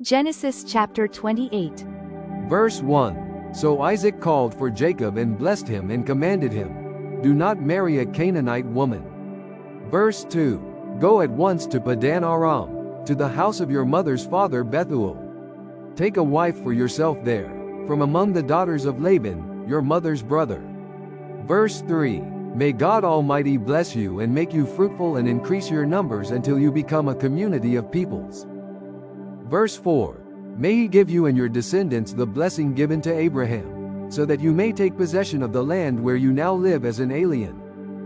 Genesis chapter 28. Verse 1. So Isaac called for Jacob and blessed him and commanded him, "Do not marry a Canaanite woman." Verse 2. Go at once to Padan Aram, to the house of your mother's father Bethuel. Take a wife for yourself there, from among the daughters of Laban, your mother's brother. Verse 3. May God Almighty bless you and make you fruitful and increase your numbers until you become a community of peoples. Verse 4. May He give you and your descendants the blessing given to Abraham, so that you may take possession of the land where you now live as an alien,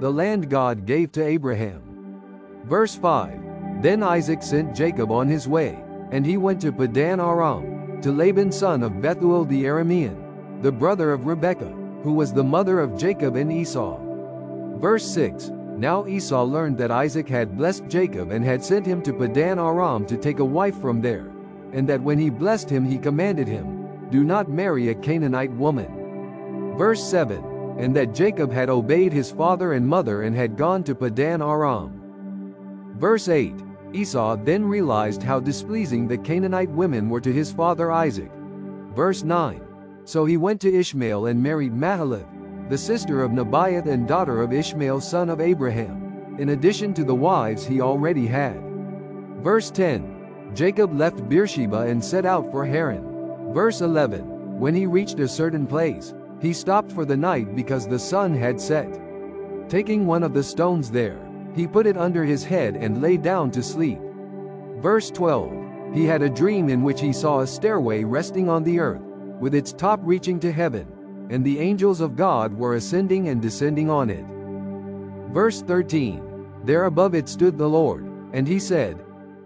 the land God gave to Abraham. Verse 5. Then Isaac sent Jacob on his way, and he went to Padan Aram, to Laban son of Bethuel the Aramean, the brother of Rebekah, who was the mother of Jacob and Esau. Verse 6. Now Esau learned that Isaac had blessed Jacob and had sent him to Padan Aram to take a wife from there, and that when he blessed him he commanded him, "Do not marry a Canaanite woman." Verse 7. And that Jacob had obeyed his father and mother and had gone to Padan Aram. Verse 8. Esau then realized how displeasing the Canaanite women were to his father Isaac. Verse 9. So he went to Ishmael and married Mahalath, the sister of Nebaioth and daughter of Ishmael son of Abraham, in addition to the wives he already had. Verse 10. Jacob left Beersheba and set out for Haran. Verse 11. When he reached a certain place, he stopped for the night because the sun had set. Taking one of the stones there, he put it under his head and lay down to sleep. Verse 12. He had a dream in which he saw a stairway resting on the earth, with its top reaching to heaven, and the angels of God were ascending and descending on it. Verse 13. There above it stood the Lord, and he said,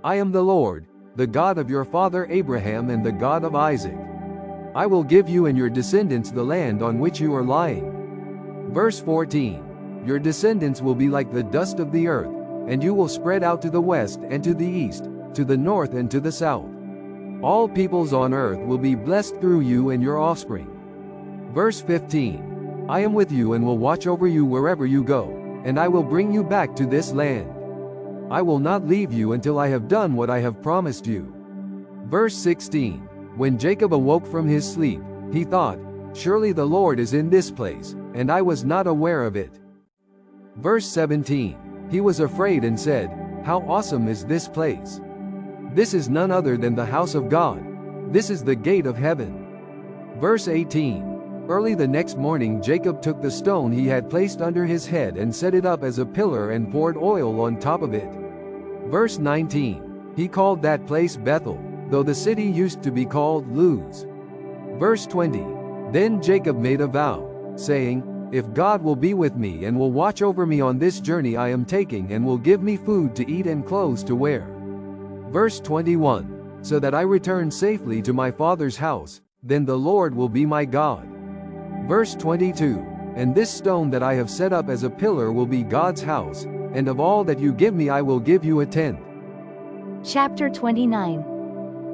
"I am the Lord, the God of your father Abraham and the God of Isaac. I will give you and your descendants the land on which you are lying." Verse 14. Your descendants will be like the dust of the earth, and you will spread out to the west and to the east, to the north and to the south. All peoples on earth will be blessed through you and your offspring. Verse 15. I am with you and will watch over you wherever you go, and I will bring you back to this land. I will not leave you until I have done what I have promised you. Verse 16. When Jacob awoke from his sleep, he thought, "Surely the Lord is in this place, and I was not aware of it." Verse 17. He was afraid and said, "How awesome is this place! This is none other than the house of God. This is the gate of heaven." Verse 18. Early the next morning Jacob took the stone he had placed under his head and set it up as a pillar and poured oil on top of it. Verse 19. He called that place Bethel, though the city used to be called Luz. Verse 20. Then Jacob made a vow, saying, "If God will be with me and will watch over me on this journey I am taking and will give me food to eat and clothes to wear." Verse 21. So that I return safely to my father's house, then the Lord will be my God. Verse 22. And this stone that I have set up as a pillar will be God's house, and of all that you give me I will give you a tenth. Chapter 29.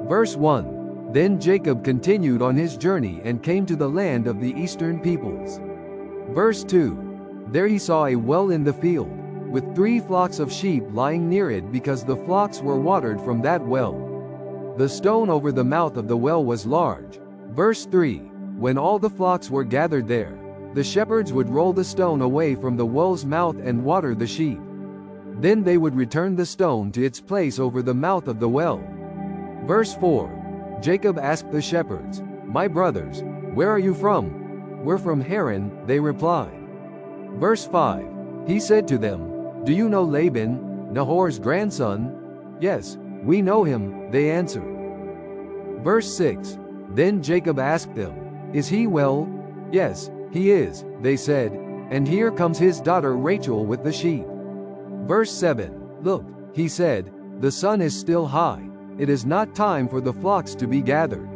Verse 1. Then Jacob continued on his journey and came to the land of the eastern peoples. Verse 2. There he saw a well in the field, with 3 flocks of sheep lying near it because the flocks were watered from that well. The stone over the mouth of the well was large. Verse 3. When all the flocks were gathered there, the shepherds would roll the stone away from the well's mouth and water the sheep. Then they would return the stone to its place over the mouth of the well. Verse 4. Jacob asked the shepherds, "My brothers, where are you from?" "We're from Haran," they replied. Verse 5. He said to them, "Do you know Laban, Nahor's grandson?" "Yes, we know him," they answered. Verse 6. Then Jacob asked them, "Is he well?" "Yes, he is," they said, "and here comes his daughter Rachel with the sheep." Verse 7. Look, he said, "The sun is still high. It is not time for the flocks to be gathered.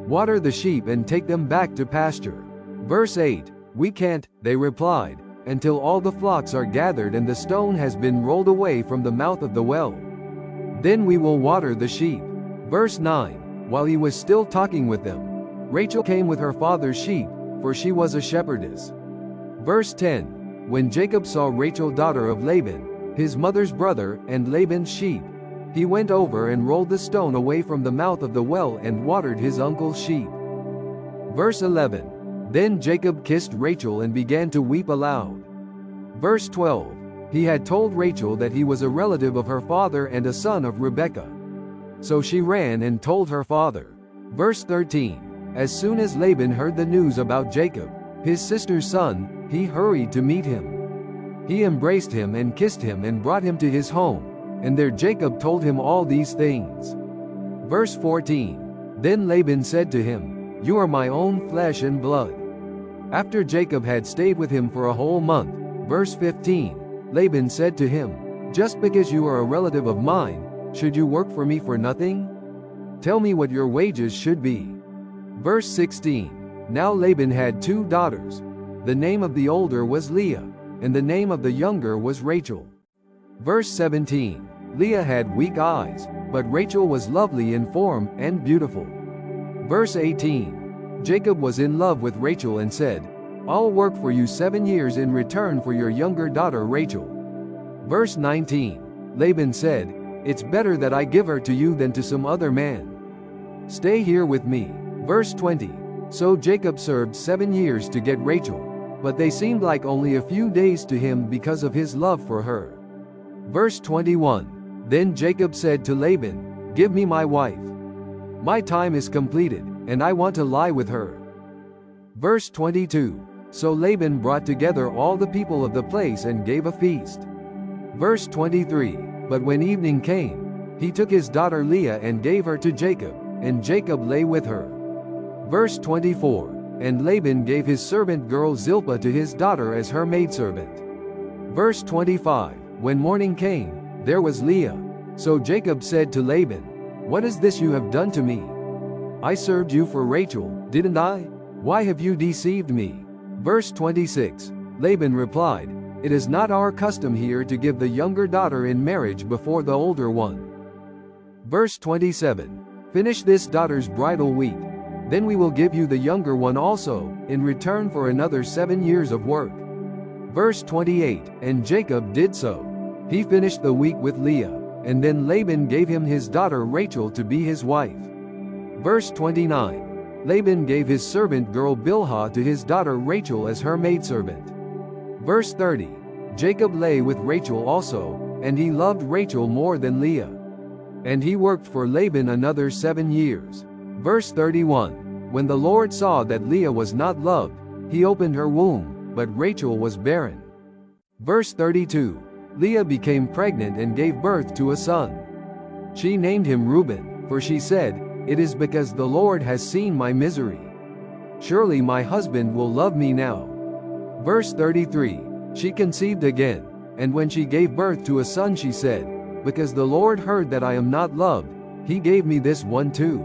Water the sheep and take them back to pasture." Verse 8. "We can't," they replied, "until all the flocks are gathered and the stone has been rolled away from the mouth of the well. Then we will water the sheep." Verse 9. While he was still talking with them, Rachel came with her father's sheep, for she was a shepherdess. Verse 10. When Jacob saw Rachel daughter of Laban, his mother's brother, and Laban's sheep, He went over and rolled the stone away from the mouth of the well and watered his uncle's sheep. Verse 11. Then Jacob kissed Rachel and began to weep aloud. Verse 12. He had told Rachel that he was a relative of her father and a son of Rebekah. So she ran and told her father. Verse 13. As soon as Laban heard the news about Jacob, his sister's son, he hurried to meet him. He embraced him and kissed him and brought him to his home, and there Jacob told him all these things. Verse 14. Then Laban said to him, "You are my own flesh and blood." After Jacob had stayed with him for a whole month, verse 15, Laban said to him, "Just because you are a relative of mine, should you work for me for nothing? Tell me what your wages should be." Verse 16. Now Laban had 2 daughters. The name of the older was Leah, and the name of the younger was Rachel. Verse 17. Leah had weak eyes, but Rachel was lovely in form and beautiful. Verse 18. Jacob was in love with Rachel and said, "I'll work for you 7 years in return for your younger daughter Rachel." Verse 19. Laban said, "It's better that I give her to you than to some other man. Stay here with me." Verse 20. So Jacob served 7 years to get Rachel, but they seemed like only a few days to him because of his love for her. Verse 21. Then Jacob said to Laban, "Give me my wife. My time is completed, and I want to lie with her." Verse 22. So Laban brought together all the people of the place and gave a feast. Verse 23. But when evening came, he took his daughter Leah and gave her to Jacob, and Jacob lay with her. Verse 24. And Laban gave his servant girl Zilpah to his daughter as her maidservant. Verse 25. When morning came, there was Leah. So Jacob said to Laban, "What is this you have done to me? I served you for Rachel, didn't I? Why have you deceived me?" Verse 26. Laban replied, "It is not our custom here to give the younger daughter in marriage before the older one." Verse 27. Finish this daughter's bridal week. Then we will give you the younger one also, in return for another 7 years of work. Verse 28. And Jacob did so. He finished the week with Leah, and then Laban gave him his daughter Rachel to be his wife. Verse 29. Laban gave his servant girl Bilhah to his daughter Rachel as her maidservant. Verse 30. Jacob lay with Rachel also, and he loved Rachel more than Leah. And he worked for Laban another 7 years. Verse 31. When the Lord saw that Leah was not loved, he opened her womb, but Rachel was barren. Verse 32. Leah became pregnant and gave birth to a son. She named him Reuben, for she said, "It is because the Lord has seen my misery. Surely my husband will love me now." Verse 33. She conceived again, and when she gave birth to a son she said, "Because the Lord heard that I am not loved, he gave me this one too."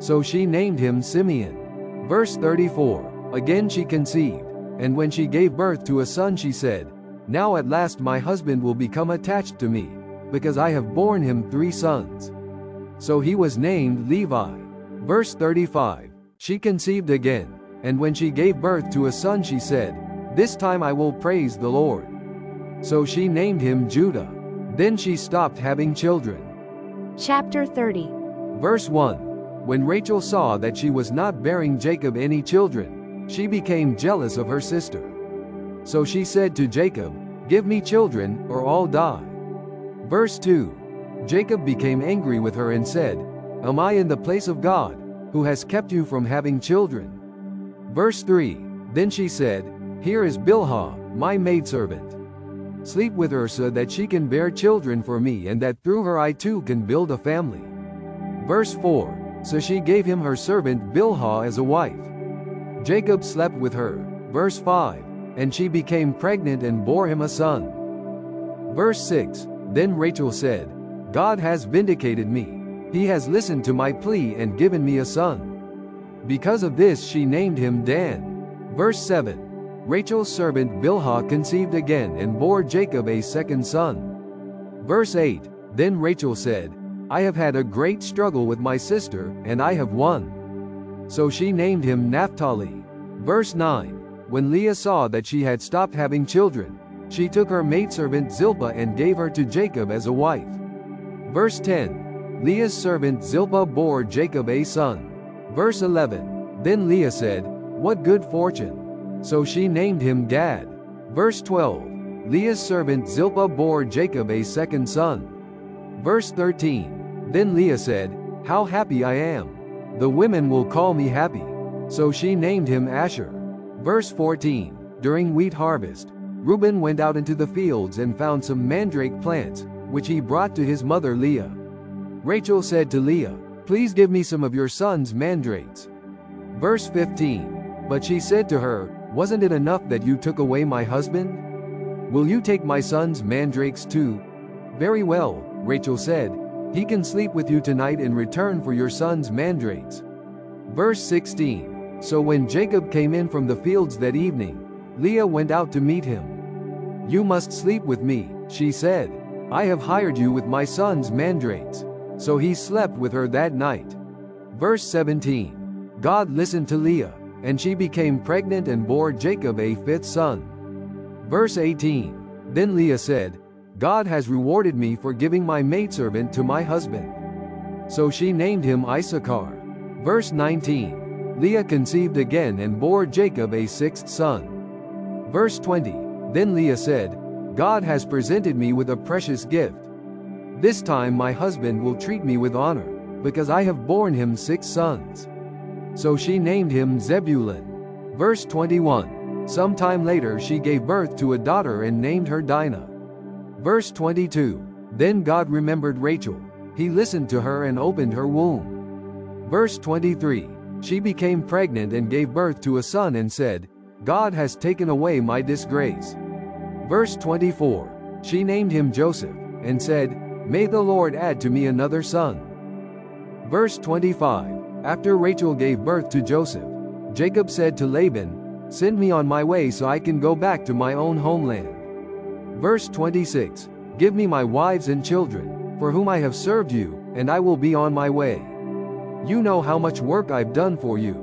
So she named him Simeon. Verse 34. Again she conceived, and when she gave birth to a son she said, "Now at last my husband will become attached to me, because I have borne him 3 sons." So he was named Levi. Verse 35. She conceived again, and when she gave birth to a son she said, "This time I will praise the Lord." So she named him Judah. Then she stopped having children. Chapter 30. Verse 1. When Rachel saw that she was not bearing Jacob any children, she became jealous of her sister. So she said to Jacob, "Give me children, or I'll die." Verse 2. Jacob became angry with her and said, "Am I in the place of God, who has kept you from having children?" Verse 3. Then she said, "Here is Bilhah, my maidservant. Sleep with her so that she can bear children for me and that through her I too can build a family." Verse 4. So she gave him her servant Bilhah as a wife. Jacob slept with her. Verse 5. And she became pregnant and bore him a son. Verse 6. Then Rachel said, "God has vindicated me. He has listened to my plea and given me a son." Because of this she named him Dan. Verse 7. Rachel's servant Bilhah conceived again and bore Jacob a second son. Verse 8. Then Rachel said, "I have had a great struggle with my sister, and I have won." So she named him Naphtali. Verse 9. When Leah saw that she had stopped having children, she took her maidservant Zilpah and gave her to Jacob as a wife. Verse 10. Leah's servant Zilpah bore Jacob a son. Verse 11. Then Leah said, "What good fortune!" So she named him Gad. Verse 12. Leah's servant Zilpah bore Jacob a second son. Verse 13. Then Leah said, "How happy I am! The women will call me happy." So she named him Asher. Verse 14. During wheat harvest, Reuben went out into the fields and found some mandrake plants, which he brought to his mother Leah. Rachel said to Leah, "Please give me some of your son's mandrakes." Verse 15. But she said to her, "Wasn't it enough that you took away my husband? Will you take my son's mandrakes too?" "Very well," Rachel said. "He can sleep with you tonight in return for your son's mandrakes." Verse 16. So when Jacob came in from the fields that evening, Leah went out to meet him. "You must sleep with me," she said. "I have hired you with my son's mandrakes." So he slept with her that night. Verse 17. God listened to Leah, and she became pregnant and bore Jacob a fifth son. Verse 18. Then Leah said, "God has rewarded me for giving my maidservant to my husband." So she named him Issachar. Verse 19. Leah conceived again and bore Jacob a sixth son. Verse 20. Then Leah said, "God has presented me with a precious gift. This time my husband will treat me with honor, because I have borne him 6 sons." So she named him Zebulun. Verse 21. Sometime later she gave birth to a daughter and named her Dinah. Verse 22. Then God remembered Rachel. He listened to her and opened her womb. Verse 23. She became pregnant and gave birth to a son and said, "God has taken away my disgrace." Verse 24. She named him Joseph, and said, "May the Lord add to me another son." Verse 25. After Rachel gave birth to Joseph, Jacob said to Laban, "Send me on my way so I can go back to my own homeland." Verse 26. Give me my wives and children, for whom I have served you, and I will be on my way. You know how much work I've done for you.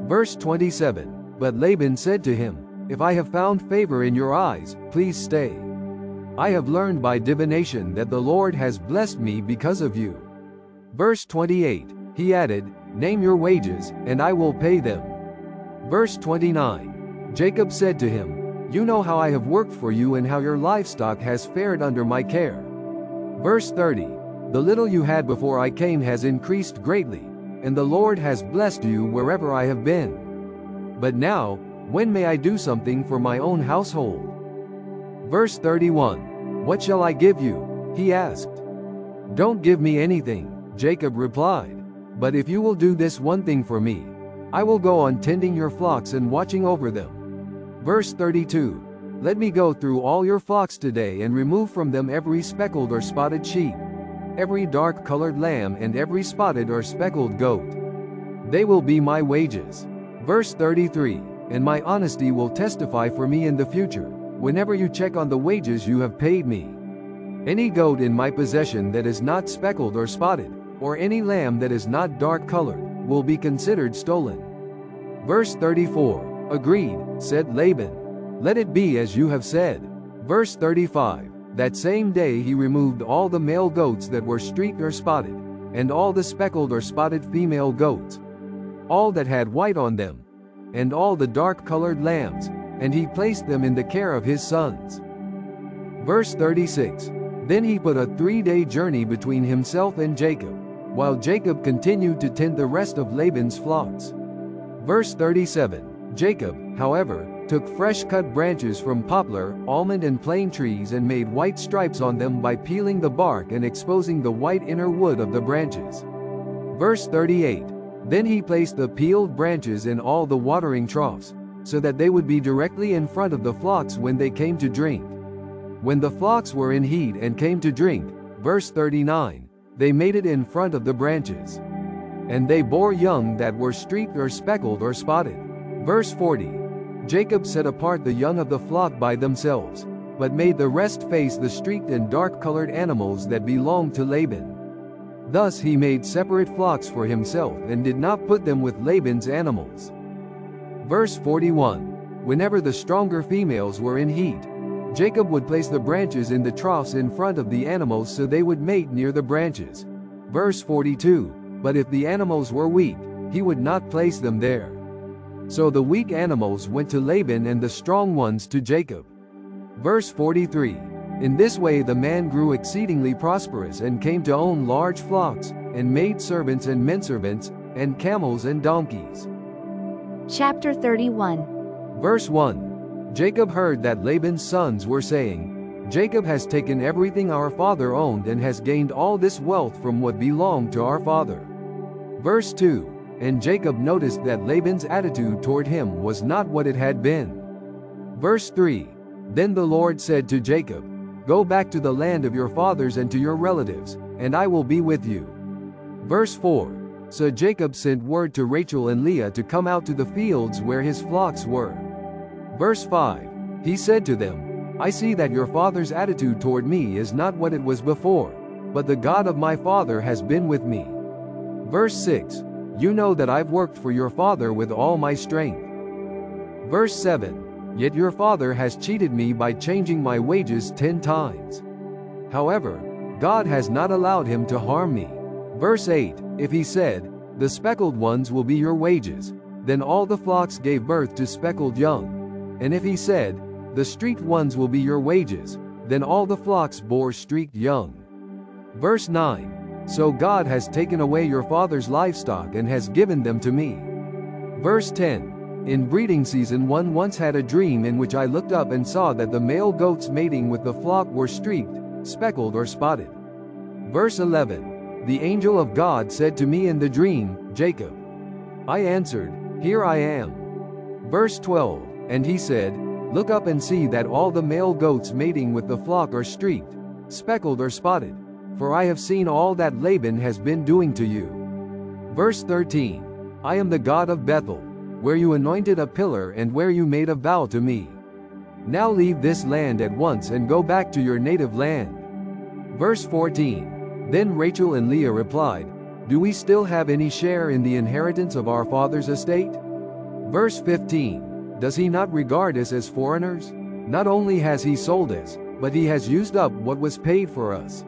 Verse 27. But Laban said to him, "If I have found favor in your eyes, please stay. I have learned by divination that the Lord has blessed me because of you." Verse 28. He added, "Name your wages, and I will pay them." Verse 29. Jacob said to him, "You know how I have worked for you and how your livestock has fared under my care." Verse 30. The little you had before I came has increased greatly, and the Lord has blessed you wherever I have been. But now, when may I do something for my own household? Verse 31. What shall I give you? He asked. Don't give me anything, Jacob replied. But if you will do this one thing for me, I will go on tending your flocks and watching over them. Verse 32. Let me go through all your flocks today and remove from them every speckled or spotted sheep, every dark-colored lamb and every spotted or speckled goat. They will be my wages. Verse 33. And my honesty will testify for me in the future, whenever you check on the wages you have paid me. Any goat in my possession that is not speckled or spotted, or any lamb that is not dark-colored, will be considered stolen. Verse 34. Agreed, said Laban. Let it be as you have said. Verse 35. That same day he removed all the male goats that were streaked or spotted, and all the speckled or spotted female goats, all that had white on them, and all the dark-colored lambs, and he placed them in the care of his sons. Verse 36. Then he put a 3-day journey between himself and Jacob, while Jacob continued to tend the rest of Laban's flocks. Verse 37. Jacob, however, took fresh-cut branches from poplar, almond and plane trees and made white stripes on them by peeling the bark and exposing the white inner wood of the branches. Verse 38. Then he placed the peeled branches in all the watering troughs, so that they would be directly in front of the flocks when they came to drink. When the flocks were in heat and came to drink, verse 39, they made it in front of the branches. And they bore young that were streaked or speckled or spotted. Verse 40. Jacob set apart the young of the flock by themselves, but made the rest face the streaked and dark-colored animals that belonged to Laban. Thus he made separate flocks for himself and did not put them with Laban's animals. Verse 41. Whenever the stronger females were in heat, Jacob would place the branches in the troughs in front of the animals so they would mate near the branches. Verse 42. But if the animals were weak, he would not place them there. So the weak animals went to Laban and the strong ones to Jacob. Verse 43. In this way the man grew exceedingly prosperous and came to own large flocks, and maidservants and menservants, and camels and donkeys. Chapter 31. Verse 1. Jacob heard that Laban's sons were saying, Jacob has taken everything our father owned and has gained all this wealth from what belonged to our father. Verse 2. And Jacob noticed that Laban's attitude toward him was not what it had been. Verse 3. Then the Lord said to Jacob, Go back to the land of your fathers and to your relatives, and I will be with you. Verse 4. So Jacob sent word to Rachel and Leah to come out to the fields where his flocks were. Verse 5. He said to them, I see that your father's attitude toward me is not what it was before, but the God of my father has been with me. Verse 6. You know that I've worked for your father with all my strength. Verse 7. Yet your father has cheated me by changing my wages 10 times. However, God has not allowed him to harm me. Verse 8. If he said, The speckled ones will be your wages, then all the flocks gave birth to speckled young. And if he said, The streaked ones will be your wages, then all the flocks bore streaked young. Verse 9. So God has taken away your father's livestock and has given them to me. Verse 10. In breeding season one once had a dream in which I looked up and saw that the male goats mating with the flock were streaked, speckled or spotted. Verse 11. The angel of God said to me in the dream, Jacob. I answered, Here I am. Verse 12. And he said, Look up and see that all the male goats mating with the flock are streaked, speckled or spotted. For I have seen all that Laban has been doing to you. Verse 13. I am the God of Bethel, where you anointed a pillar and where you made a vow to me. Now leave this land at once and go back to your native land. Verse 14. Then Rachel and Leah replied, Do we still have any share in the inheritance of our father's estate? Verse 15. Does he not regard us as foreigners? Not only has he sold us, but he has used up what was paid for us.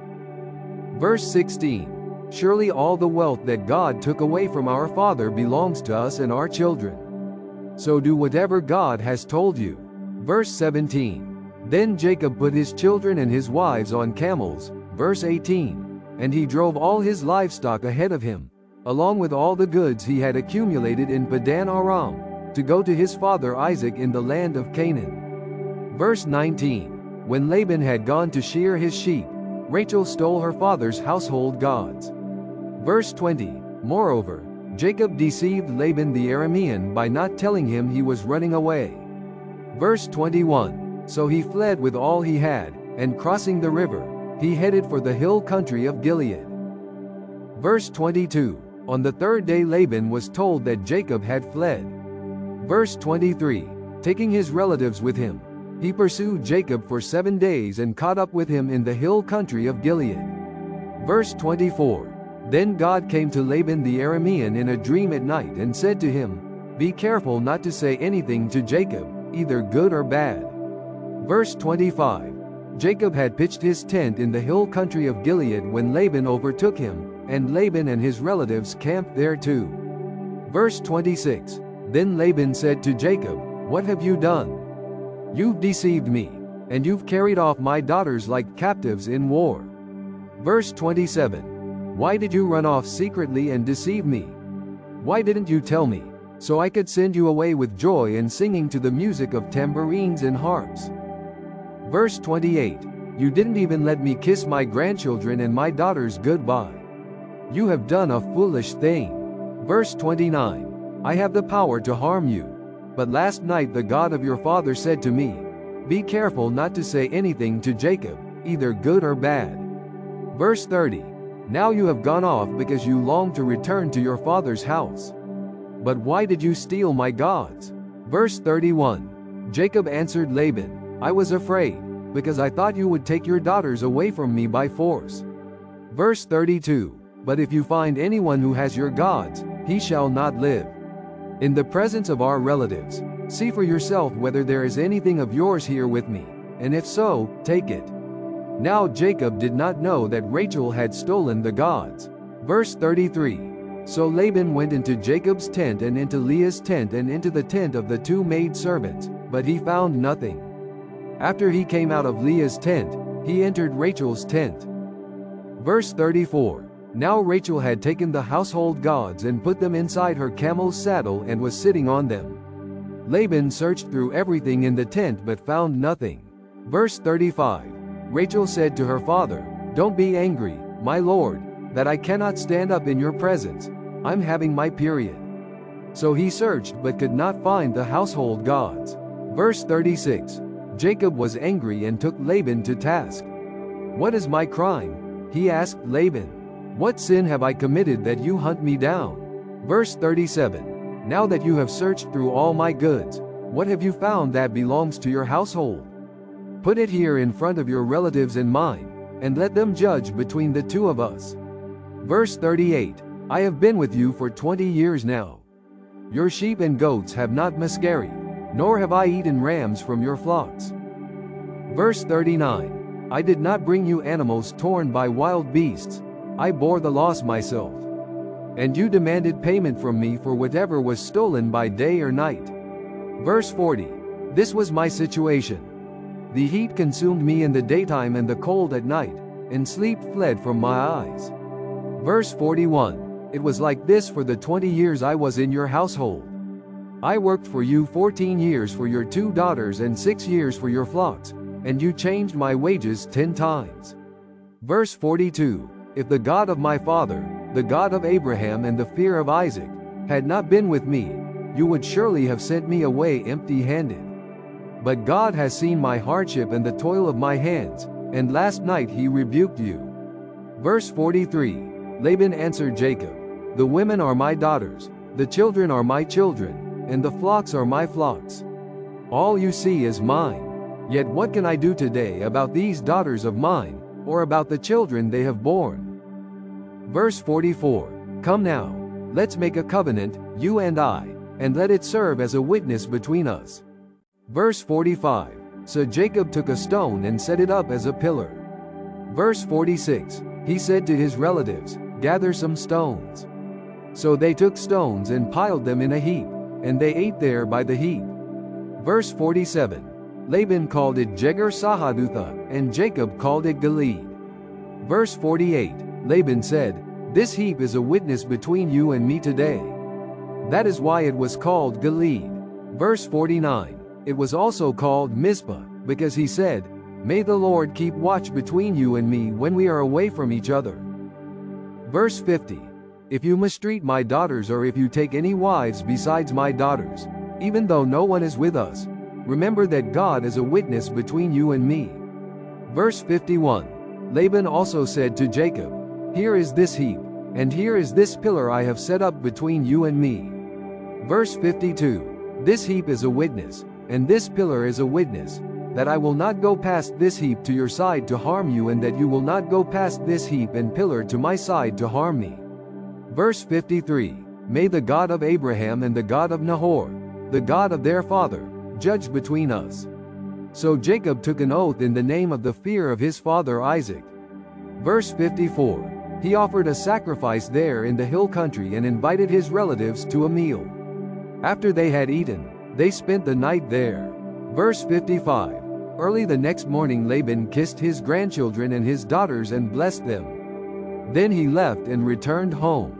Verse 16. Surely all the wealth that God took away from our father belongs to us and our children. So do whatever God has told you. Verse 17. Then Jacob put his children and his wives on camels. Verse 18. And he drove all his livestock ahead of him, along with all the goods he had accumulated in Padan Aram, to go to his father Isaac in the land of Canaan. Verse 19. When Laban had gone to shear his sheep, Rachel stole her father's household gods. Verse 20. Moreover, Jacob deceived Laban the Aramean by not telling him he was running away. Verse 21. So he fled with all he had, and crossing the river, he headed for the hill country of Gilead. Verse 22. On the third day Laban was told that Jacob had fled. Verse 23. Taking his relatives with him, he pursued Jacob for 7 days and caught up with him in the hill country of Gilead. Verse 24. Then God came to Laban the Aramean in a dream at night and said to him, Be careful not to say anything to Jacob, either good or bad. Verse 25. Jacob had pitched his tent in the hill country of Gilead when Laban overtook him, and Laban and his relatives camped there too. Verse 26. Then Laban said to Jacob, What have you done? You've deceived me, and you've carried off my daughters like captives in war. Verse 27. Why did you run off secretly and deceive me? Why didn't you tell me, so I could send you away with joy and singing to the music of tambourines and harps? Verse 28. You didn't even let me kiss my grandchildren and my daughters goodbye. You have done a foolish thing. Verse 29. I have the power to harm you. But last night the God of your father said to me, Be careful not to say anything to Jacob, either good or bad. Verse 30. Now you have gone off because you long to return to your father's house. But why did you steal my gods? Verse 31. Jacob answered Laban, I was afraid, because I thought you would take your daughters away from me by force. Verse 32. But if you find anyone who has your gods, he shall not live. In the presence of our relatives, see for yourself whether there is anything of yours here with me, and if so, take it." Now Jacob did not know that Rachel had stolen the gods. Verse 33. So Laban went into Jacob's tent and into Leah's tent and into the tent of the two maidservants, but he found nothing. After he came out of Leah's tent, he entered Rachel's tent. Verse 34. Now Rachel had taken the household gods and put them inside her camel's saddle and was sitting on them. Laban searched through everything in the tent but found nothing. Verse 35. Rachel said to her father, "Don't be angry, my lord, that I cannot stand up in your presence. I'm having my period." So he searched but could not find the household gods. Verse 36. Jacob was angry and took Laban to task. "What is my crime?" he asked Laban. "What sin have I committed that you hunt me down?" Verse 37. Now that you have searched through all my goods, what have you found that belongs to your household? Put it here in front of your relatives and mine, and let them judge between the two of us. Verse 38. I have been with you for 20 years now. Your sheep and goats have not miscarried, nor have I eaten rams from your flocks. Verse 39. I did not bring you animals torn by wild beasts. I bore the loss myself. And you demanded payment from me for whatever was stolen by day or night. Verse 40. This was my situation. The heat consumed me in the daytime and the cold at night, and sleep fled from my eyes. Verse 41. It was like this for the 20 years I was in your household. I worked for you 14 years for your 2 daughters and 6 years for your flocks, and you changed my wages 10 times. Verse 42. If the God of my father, the God of Abraham and the fear of Isaac, had not been with me, you would surely have sent me away empty-handed. But God has seen my hardship and the toil of my hands, and last night he rebuked you. Verse 43. Laban answered Jacob, the women are my daughters, the children are my children, and the flocks are my flocks. All you see is mine. Yet what can I do today about these daughters of mine, or about the children they have borne? Verse 44. Come now, let's make a covenant, you and I, and let it serve as a witness between us. Verse 45. So Jacob took a stone and set it up as a pillar. Verse 46. He said to his relatives, gather some stones. So they took stones and piled them in a heap, and they ate there by the heap. Verse 47. Laban called it Jegar-Sahadutha, and Jacob called it Gilead. Verse 48. Laban said, this heap is a witness between you and me today. That is why it was called Gilead. Verse 49. It was also called Mizpah, because he said, may the Lord keep watch between you and me when we are away from each other. Verse 50. If you mistreat my daughters or if you take any wives besides my daughters, even though no one is with us, remember that God is a witness between you and me. Verse 51. Laban also said to Jacob, here is this heap, and here is this pillar I have set up between you and me. Verse 52. This heap is a witness, and this pillar is a witness, that I will not go past this heap to your side to harm you, and that you will not go past this heap and pillar to my side to harm me. Verse 53. May the God of Abraham and the God of Nahor, the God of their father, judge between us. So Jacob took an oath in the name of the fear of his father Isaac. Verse 54. He offered a sacrifice there in the hill country and invited his relatives to a meal. After they had eaten, they spent the night there. Verse 55. Early the next morning Laban kissed his grandchildren and his daughters and blessed them. Then he left and returned home.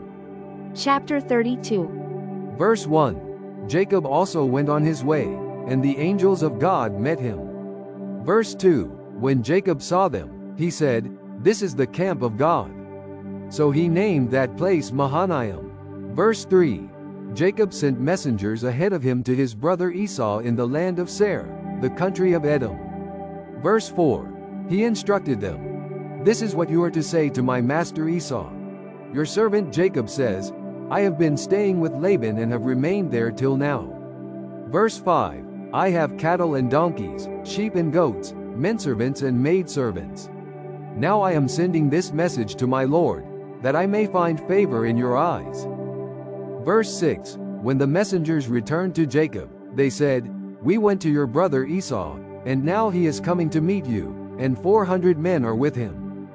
Chapter 32. Verse 1. Jacob also went on his way, and the angels of God met him. Verse 2. When Jacob saw them, he said, this is the camp of God. So he named that place Mahanaim. Verse 3. Jacob sent messengers ahead of him to his brother Esau in the land of Seir, the country of Edom. Verse 4. He instructed them, this is what you are to say to my master Esau. Your servant Jacob says, I have been staying with Laban and have remained there till now. Verse 5. I have cattle and donkeys, sheep and goats, menservants and maidservants. Now I am sending this message to my Lord, that I may find favor in your eyes. Verse 6. When the messengers returned to Jacob, they said, we went to your brother Esau, and now he is coming to meet you, and 400 men are with him.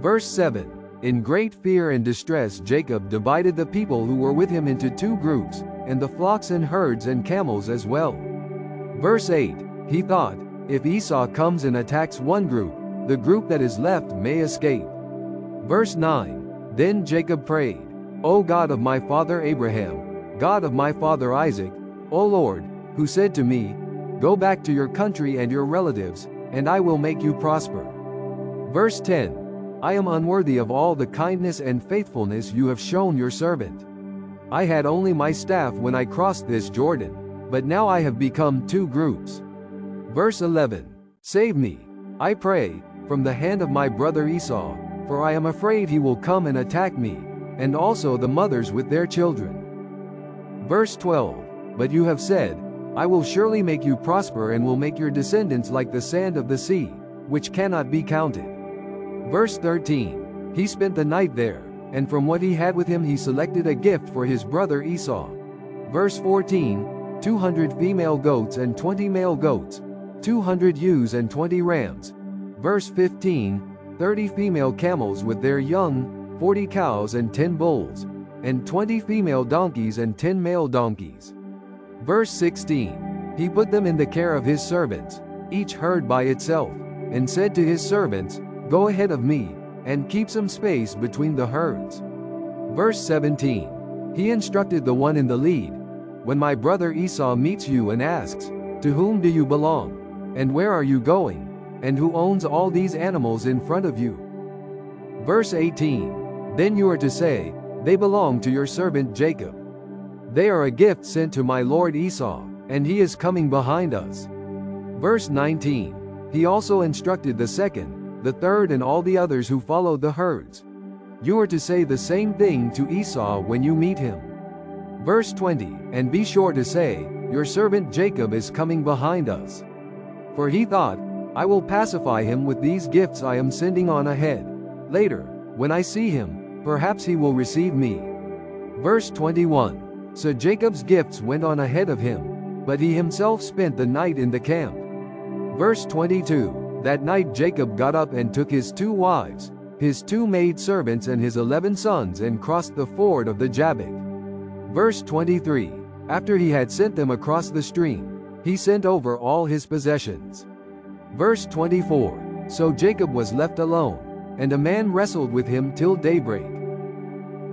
Verse 7. In great fear and distress Jacob divided the people who were with him into 2 groups, and the flocks and herds and camels as well. Verse 8. He thought, if Esau comes and attacks one group, the group that is left may escape. Verse 9. Then Jacob prayed, O God of my father Abraham, God of my father Isaac, O Lord, who said to me, go back to your country and your relatives, and I will make you prosper. Verse 10. I am unworthy of all the kindness and faithfulness you have shown your servant. I had only my staff when I crossed this Jordan, but now I have become 2 groups. Verse 11. Save me, I pray, from the hand of my brother Esau, for I am afraid he will come and attack me, and also the mothers with their children. Verse 12. But you have said, I will surely make you prosper and will make your descendants like the sand of the sea, which cannot be counted. Verse 13. He spent the night there, and from what he had with him he selected a gift for his brother Esau. Verse 14. 200 female goats and 20 male goats, 200 ewes and 20 rams. Verse 15. 30 female camels with their young, 40 cows and 10 bulls, and 20 female donkeys and 10 male donkeys. Verse 16. He put them in the care of his servants, each herd by itself, and said to his servants, go ahead of me, and keep some space between the herds. Verse 17. He instructed the one in the lead, when my brother Esau meets you and asks, to whom do you belong? And where are you going? And who owns all these animals in front of you? Verse 18. Then you are to say, they belong to your servant Jacob. They are a gift sent to my lord Esau, and he is coming behind us. Verse 19. He also instructed the second, the third and all the others who followed the herds. You are to say the same thing to Esau when you meet him. Verse 20. And be sure to say, your servant Jacob is coming behind us. For he thought, I will pacify him with these gifts I am sending on ahead. Later, when I see him, perhaps he will receive me. Verse 21. So Jacob's gifts went on ahead of him, but he himself spent the night in the camp. Verse 22. That night Jacob got up and took his 2 wives, his 2 maidservants and his 11 sons and crossed the ford of the Jabbok. Verse 23. After he had sent them across the stream, he sent over all his possessions. Verse 24. So Jacob was left alone, and a man wrestled with him till daybreak.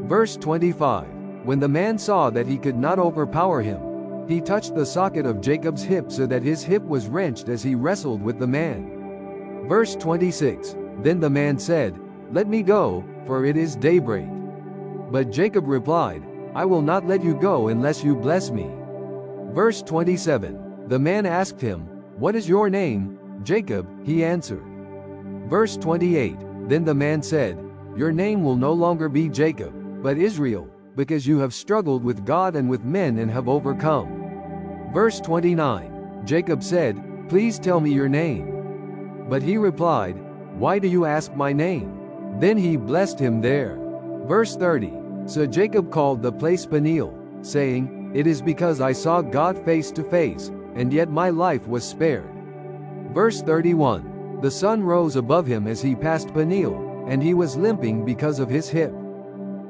Verse 25. When the man saw that he could not overpower him, he touched the socket of Jacob's hip so that his hip was wrenched as he wrestled with the man. Verse 26. Then the man said, let me go, for it is daybreak. But Jacob replied, I will not let you go unless you bless me. Verse 27. The man asked him, what is your name, Jacob? He answered. Verse 28. Then the man said, your name will no longer be Jacob, but Israel, because you have struggled with God and with men and have overcome. Verse 29. Jacob said, please tell me your name. But he replied, why do you ask my name? Then he blessed him there. Verse 30. So Jacob called the place Peniel, saying, it is because I saw God face to face, and yet my life was spared. Verse 31. The sun rose above him as he passed Peniel, and he was limping because of his hip.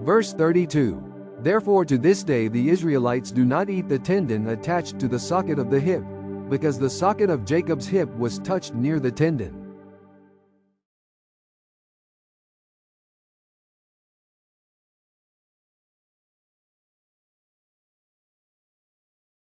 Verse 32. Therefore to this day the Israelites do not eat the tendon attached to the socket of the hip, because the socket of Jacob's hip was touched near the tendon.